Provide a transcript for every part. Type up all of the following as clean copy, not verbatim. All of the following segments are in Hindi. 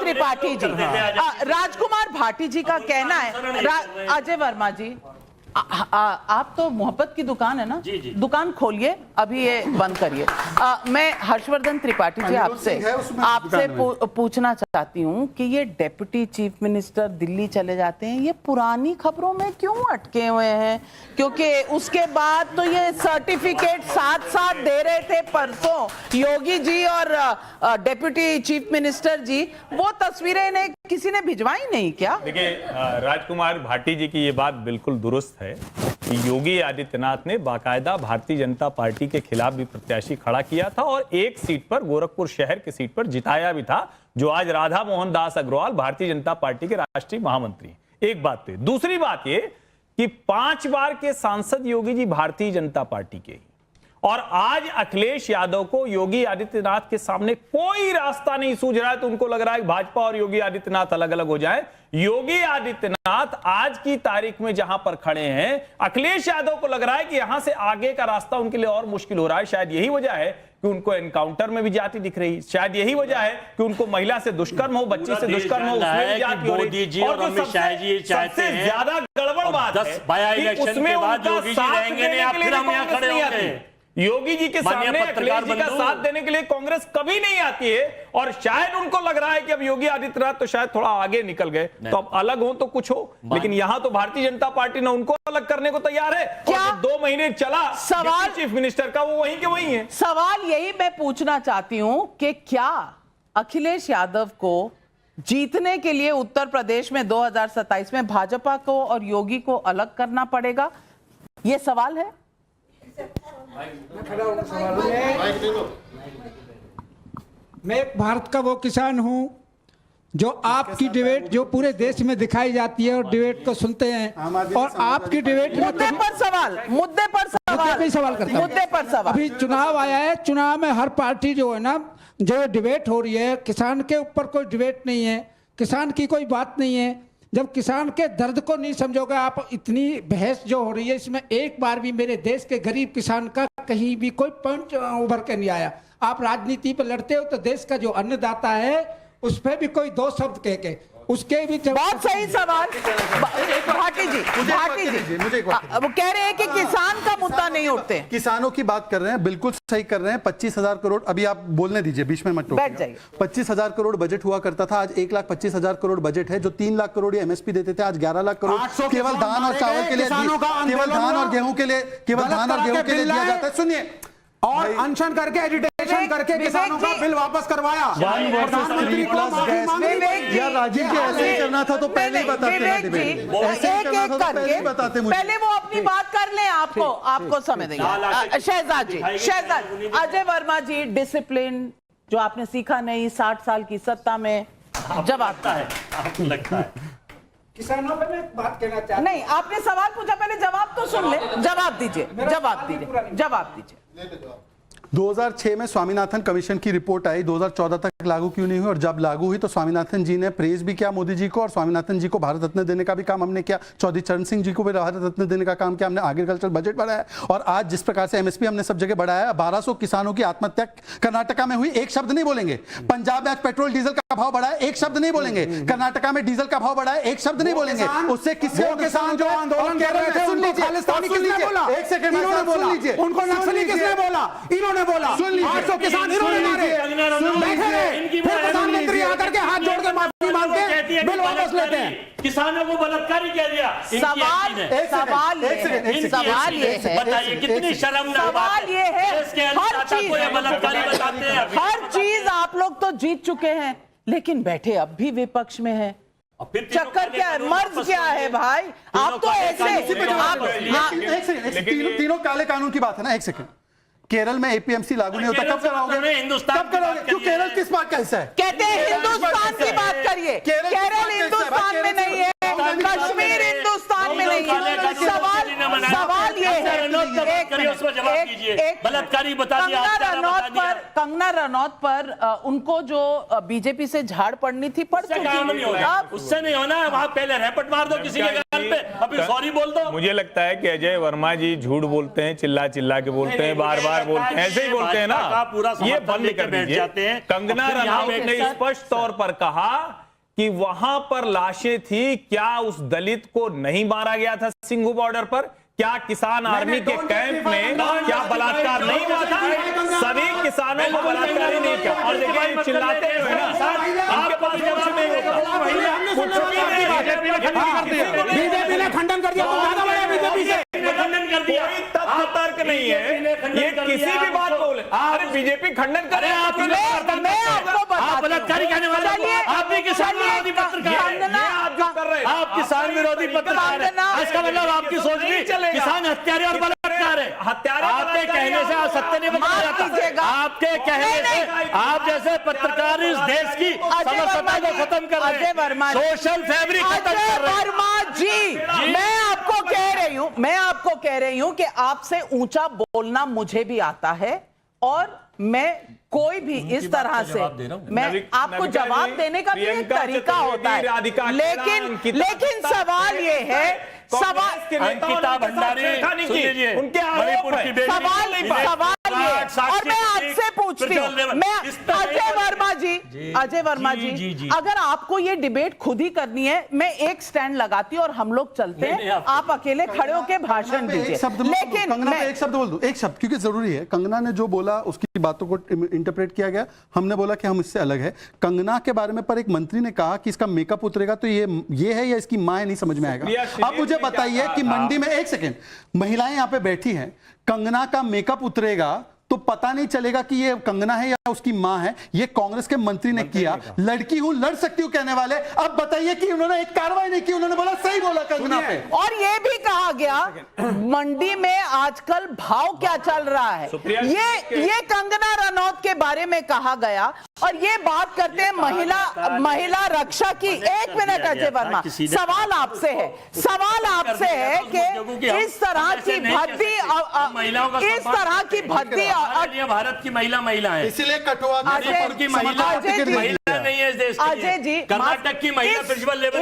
त्रिपाठी जी, राजकुमार भाटी जी का कहना है, अजय वर्मा जी आप तो मोहब्बत की दुकान है ना, दुकान खोलिए, अभी ये बंद करिए। मैं हर्षवर्धन त्रिपाठी जी आपसे पूछना चाहती हूँ कि ये डेप्यूटी चीफ मिनिस्टर दिल्ली चले जाते हैं, ये पुरानी खबरों में क्यों अटके हुए हैं? क्योंकि उसके बाद तो ये सर्टिफिकेट साथ साथ दे रहे थे परसों योगी जी और डेप्यूटी चीफ मिनिस्टर जी, वो तस्वीरें इन्हें किसी ने भिजवाई नहीं क्या? देखिए राजकुमार भाटी जी की ये बात बिल्कुल दुरुस्त है कि योगी आदित्यनाथ ने बाकायदा भारतीय जनता पार्टी के खिलाफ भी प्रत्याशी खड़ा किया था और एक सीट पर, गोरखपुर शहर की सीट पर जिताया भी था, जो आज राधा मोहन दास अग्रवाल भारतीय जनता पार्टी के राष्ट्रीय महामंत्री। एक बात है। दूसरी बात ये कि 5 बार के सांसद योगी जी भारतीय जनता पार्टी के, और आज अखिलेश यादव को योगी आदित्यनाथ के सामने कोई रास्ता नहीं सूझ रहा है, तो उनको लग रहा है कि भाजपा और योगी आदित्यनाथ अलग अलग हो जाएं। योगी आदित्यनाथ आज की तारीख में जहां पर खड़े हैं, अखिलेश यादव को लग रहा है कि यहां से आगे का रास्ता उनके लिए और मुश्किल हो रहा है। शायद यही वजह है कि उनको एनकाउंटर में भी जाति दिख रही, शायद यही वजह है कि उनको महिला से दुष्कर्म हो, बच्ची से दुष्कर्म हो, उसमें भी जाति हो रही। और अमित शाह जी चाहते हैं, ज्यादा गड़बड़ बात है कि उसमें योगी जी रहेंगे नहीं, आप फिर हम यहां खड़े होंगे। योगी जी के सामने अखिलेश जी का साथ देने के लिए कांग्रेस कभी नहीं आती है, और शायद उनको लग रहा है कि अब योगी आदित्यनाथ तो शायद थोड़ा आगे निकल गए, तो अब अलग हो तो कुछ हो, लेकिन यहां तो भारतीय जनता पार्टी ने उनको अलग करने को तैयार है। क्या 2 महीने चला सवाल चीफ मिनिस्टर का, वो वहीं के वहीं है। सवाल यही मैं पूछना चाहती हूं कि क्या अखिलेश यादव को जीतने के लिए उत्तर प्रदेश में 2027 में भाजपा को और योगी को अलग करना पड़ेगा? यह सवाल है। मैं एक भारत का वो किसान हूं जो आपकी डिबेट जो पूरे देश में दिखाई जाती है और डिबेट को सुनते हैं, और आपकी डिबेट मुद्दे पर सवाल करता हूं। मुद्दे पर सवाल। अभी चुनाव आया है, चुनाव में हर पार्टी जो है ना, जो डिबेट हो रही है, किसान के ऊपर कोई डिबेट नहीं है, किसान की कोई बात नहीं है। जब किसान के दर्द को नहीं समझोगे आप, इतनी बहस जो हो रही है इसमें एक बार भी मेरे देश के गरीब किसान का कहीं भी कोई पॉइंट उभर के नहीं आया। आप राजनीति पर लड़ते हो तो देश का जो अन्नदाता है उस पर भी कोई 2 शब्द कह के उसके भी बहुत सही सवाल। भाटी जी मुझे वो कह रहे हैं कि किसान का मुद्दा नहीं उठते। किसानों की बात कर रहे हैं, बिल्कुल सही कर रहे हैं। 25,000 करोड़, अभी आप बोलने दीजिए, बीच में मत टोकिए। 25,000 करोड़ बजट हुआ करता था, आज 1,25,000 करोड़ बजट है। जो 3 लाख करोड़ एमएसपी देते थे, आज 11 लाख करोड़ केवल धान और चावल के लिए, केवल धान और गेहूं के लिए, दिया जाता है। सुनिए, और अनशन करके एजिटेशन करके किसानों का बिल वापस करवाया। प्रधानमंत्री को यार राजीव जी ऐसे ही करना था तो पहले ही बताते ना डिबेट, ऐसे ही करना था तो पहले ही बताते मुझे। पहले वो अपनी बात कर लें, आपको समय देंगे। शहजाद जी, अजय वर्मा जी, डिसिप्लिन जो आपने सीखा नहीं 60 साल की सत्ता में, जवाब आपको लगता है किसानों पे मैं बात कहना चाहता हूं। नहीं, आपने सवाल पूछा, पहले जवाब तो सुन ले। जवाब दीजिए। 2006 में स्वामीनाथन कमीशन की रिपोर्ट आई, 2014 तक लागू क्यों नहीं हुई, और जब लागू हुई तो स्वामीनाथन जी ने प्रेज भी किया मोदी जी को, और स्वामीनाथन जी को भारत रत्न देने का भी काम हमने किया, चौधरी चरण सिंह जी को भी भारत रत्न देने का काम किया हमने, एग्रीकल्चर बजट बढ़ाया, और आज जिस प्रकार से एमएसपी हमने सब जगह बढ़ाया। 1200 किसानों की आत्महत्या कर्नाटका में हुई, एक शब्द नहीं बोलेंगे। पंजाब में आज पेट्रोल डीजल का भाव बढ़ा है, एक शब्द नहीं बोलेंगे। कर्नाटका में डीजल का भाव बढ़ा है, एक शब्द नहीं बोलेंगे। उससे किसान जो आंदोलन कर रहे थे, सुन लीजिए, एक सेकंड सुन लीजिए, उनको नक्सली किसने बोला? इन्होंने बोला। 800 किसान इन्होंने मारे, बैठे फिर प्रधानमंत्री आकर के हाथ जोड़ के माफी मांग के बिल वापस लेते हैं। किसानों को बलात्कारी कह दिया। सवाल ये है, बताइए कितनी शर्म। सवाल ये है, हर चीज आप लोग तो जीत चुके हैं, लेकिन बैठे अब भी विपक्ष में है। चक्कर क्या है, मर्ज क्या है भाई? आप तो ऐसे तीनों काले कानून की बात है ना। एक सेकंड, केरल में एपीएमसी लागू नहीं होता, कब कराओगे? हिंदुस्तान क्यों? केरल किस बात का हिस्सा है? कहते हैं हिंदुस्तान की बात करिए। केरल हिंदुस्तान में नहीं है, कश्मीर हिंदुस्तान में नहीं है। सवाल ये है, जवाब दीजिए। बलात्कारी बता दिया, कंगना रनौत पर उनको जो बीजेपी से झाड़ पड़नी थी पड़ चुकी है। उससे नहीं होना, वहां पहले रैपट मार दो किसी के गाल पे, अभी सॉरी बोल दो। मुझे लगता है कि अजय वर्मा जी झूठ बोलते हैं, चिल्ला चिल्ला के बोलते हैं, बार बार बोलते हैं, ऐसे ही बोलते हैं ना, ये बंद कर दीजिए। कंगना रनौत ने स्पष्ट तौर पर कहा कि वहां पर लाशें थी, क्या उस दलित को नहीं मारा गया था सिंघू बॉर्डर पर? क्या किसान आर्मी के कैंप में क्या बलात्कार नहीं हुआ था? सभी किसानों को बलात्कार ही नहीं किया। और देखिए चिल्लाते हैं ना, आपके पास कुछ नहीं होता। बीजेपी ने खंडन कर दिया, तुम ज्यादा बड़े बीजेपी से खंडन कर दिया। कोई तथ्य तर्क नहीं है, ये किसी भी बात बोले। अरे बीजेपी खंडन करे, आप बलात्कारी कहने वाले, आप भी किसान विरोधी पत्रकार हैं, आप किसान विरोधी पत्रकार हैं। इसका मतलब आपकी सोच भी किसान हत्यारे और बलात्कार है। हत्यारे आपके कहने से सत्य नहीं बदल जाता। आपके कहने से आप जैसे पत्रकार इस देश की समरसता को खत्म कर रहे हैं, सोशल फैब्रिक खत्म कर रहे हैं। वर्मा जी, मैं आपको कह रही हूं कि आपसे ऊंचा बोलना मुझे भी आता है, और मैं कोई भी इस तरह से मैं आपको जवाब देने का भी एक तरीका होता है, लेकिन सवाल ये है, अंकिता भंडारी उनके आरोप है, सवाल ये, और मैं आपसे पूछती हूँ, मैं अजय वर्मा जी, अगर आपको ये डिबेट खुद ही करनी है, मैं एक स्टैंड लगाती हूँ और हम लोग चलते हैं, आप अकेले खड़े होकर भाषण दीजिए। लेकिन कंगना पे एक शब्द बोल दूं, एक शब्द, क्योंकि जरूरी है। कंगना ने जो बोला उसकी बातों को इंटरप्रेट किया गया, हमने बोला कि हम इससे अलग है। कंगना के बारे में पर एक मंत्री ने कहा कि इसका मेकअप उतरेगा तो ये है या इसकी मां है, नहीं समझ में आएगा। अब मुझे बताइए कि मंडी में, एक सेकेंड, महिलाएं यहां पे बैठी हैं, कंगना का मेकअप उतरेगा तो पता नहीं चलेगा कि ये कंगना है या उसकी मां है। ये कांग्रेस के मंत्री ने किया, लड़की हूं लड़ सकती हूं कहने वाले। अब बताइए कि उन्होंने एक कार्रवाई नहीं की, उन्होंने बोला सही बोला कंगना पे। और ये भी कहा गया मंडी में आजकल भाव क्या चल रहा है, ये कंगना रनौत के बारे में कहा गया। और ये बात करते हैं महिला रक्षा की। एक मिनट अजय वर्मा, सवाल आपसे है कि इस तरह की भर्ती, इस तरह की भर्ती, भारत की महिला है, इसीलिए कठुआ की महिला नहीं है इस देश की। अजय जी, कर्नाटक की महिला प्रिंसिपल लेवल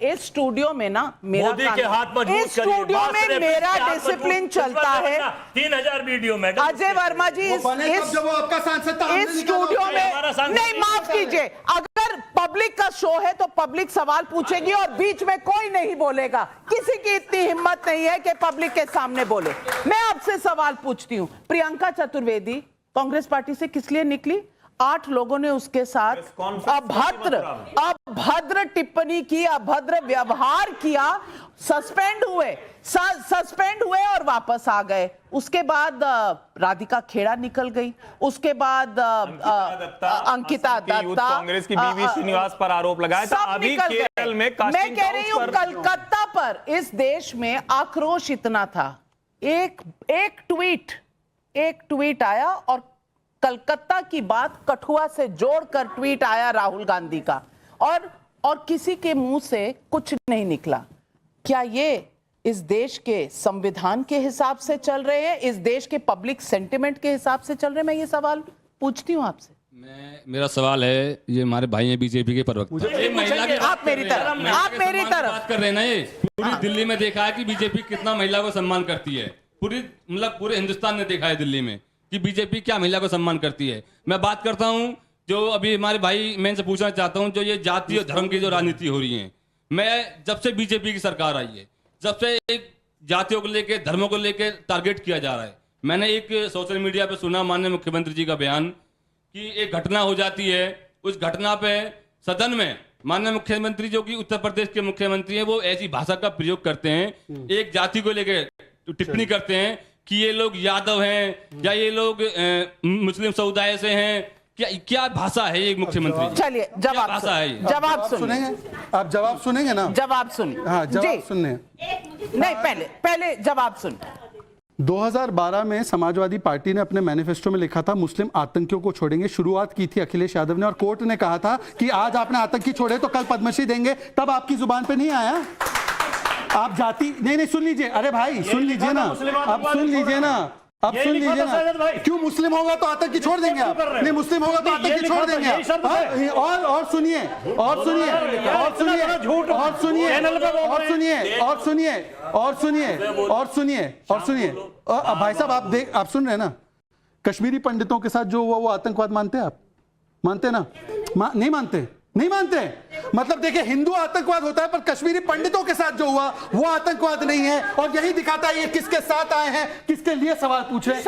इस स्टूडियो में ना, मोदी के हाथ मजबूत इस स्टूडियो में मेरा डिसिप्लिन चलता है। 3000 वीडियो में अजय वर्मा जी, इस स्टूडियो में नहीं, माफ कीजिए, अगर पब्लिक का शो है तो पब्लिक सवाल पूछेगी और बीच में कोई नहीं बोलेगा। किसी की इतनी हिम्मत नहीं है कि पब्लिक के सामने बोले। मैं आपसे सवाल पूछती हूं, प्रियंका चतुर्वेदी कांग्रेस पार्टी से किस लिए निकली? 8 लोगों ने उसके साथ अभद्र टिप्पणी की, अभद्र व्यवहार किया, सस्पेंड हुए और वापस आ गए। उसके बाद राधिका खेड़ा निकल गई, उसके बाद अंकिता दत्ता, कांग्रेस की बीवी श्रीनिवास पर आरोप लगाया था। अभी केरल में मैं कह रही हूं, कलकत्ता पर इस देश में आक्रोश इतना था, एक ट्वीट आया और कलकत्ता की बात कठुआ से जोड़कर ट्वीट आया राहुल गांधी का, और किसी के मुंह से कुछ नहीं निकला। क्या ये इस देश के संविधान के हिसाब से चल रहे हैं, इस देश के पब्लिक सेंटिमेंट के हिसाब से चल रहे हैं? मैं ये सवाल पूछती हूं आपसे। मेरा सवाल है, ये हमारे भाई हैं बीजेपी के प्रवक्ता, आप मेरी तरफ बात कर रहे हैं ना। ये पूरी दिल्ली में देखा है कि बीजेपी कितना महिला को सम्मान करती है। पूरे हिंदुस्तान ने देखा है दिल्ली में कि बीजेपी क्या महिला को सम्मान करती है। मैं बात करता हूं, जो अभी हमारे भाई, मैं इनसे पूछना चाहता हूं, जो ये जाति और धर्म की जो राजनीति हो रही है, मैं जब से बीजेपी की सरकार आई है, जब से एक जातियों को लेकर, धर्मों को लेकर टारगेट किया जा रहा है। मैंने एक सोशल मीडिया पे सुना माननीय मुख्यमंत्री जी का बयान कि एक घटना हो जाती है, उस घटना पे सदन में माननीय मुख्यमंत्री, जो कि उत्तर प्रदेश के मुख्यमंत्री हैं, वो ऐसी भाषा का प्रयोग करते हैं, एक जाति को लेकर टिप्पणी करते हैं कि ये लोग यादव हैं या ये लोग मुस्लिम समुदाय से हैं। क्या भाषा है ये मुख्यमंत्री? चलिए जवाब सुनेंगे, आप जवाब सुनेंगे ना? जवाब सुनिए। हाँ, जवाब सुनने नहीं, पहले जवाब सुन। 2012 में समाजवादी पार्टी ने अपने मैनिफेस्टो में लिखा था मुस्लिम आतंकियों को छोड़ेंगे। शुरुआत की थी अखिलेश यादव ने, और कोर्ट ने कहा था कि आज आपने आतंकी छोड़े तो कल पद्मश्री देंगे। तब आपकी जुबान पे नहीं आया। आप जाति नहीं सुन लीजिए, अरे भाई सुन लीजिए ना, अब सुन लीजिए ना, अब सुन लीजिए ना। क्यों मुस्लिम होगा तो आतंकी छोड़ देंगे आप? नहीं मुस्लिम होगा तो आतंकी छोड़ देंगे आप? और सुनिए और सुनिए और सुनिए और सुनिए और सुनिए और सुनिए और सुनिए और सुनिए और सुनिए। भाई साहब आप सुन रहे हैं ना, कश्मीरी पंडितों के साथ जो हुआ वो आतंकवाद मानते हैं आप? मानते ना? नहीं मानते, नहीं मानते। मतलब देखिए, हिंदू आतंकवाद होता है पर कश्मीरी पंडितों के साथ जो हुआ वो आतंकवाद नहीं है। और यही दिखाता है ये किसके साथ आए हैं, किसके लिए सवाल पूछ रहे हैं।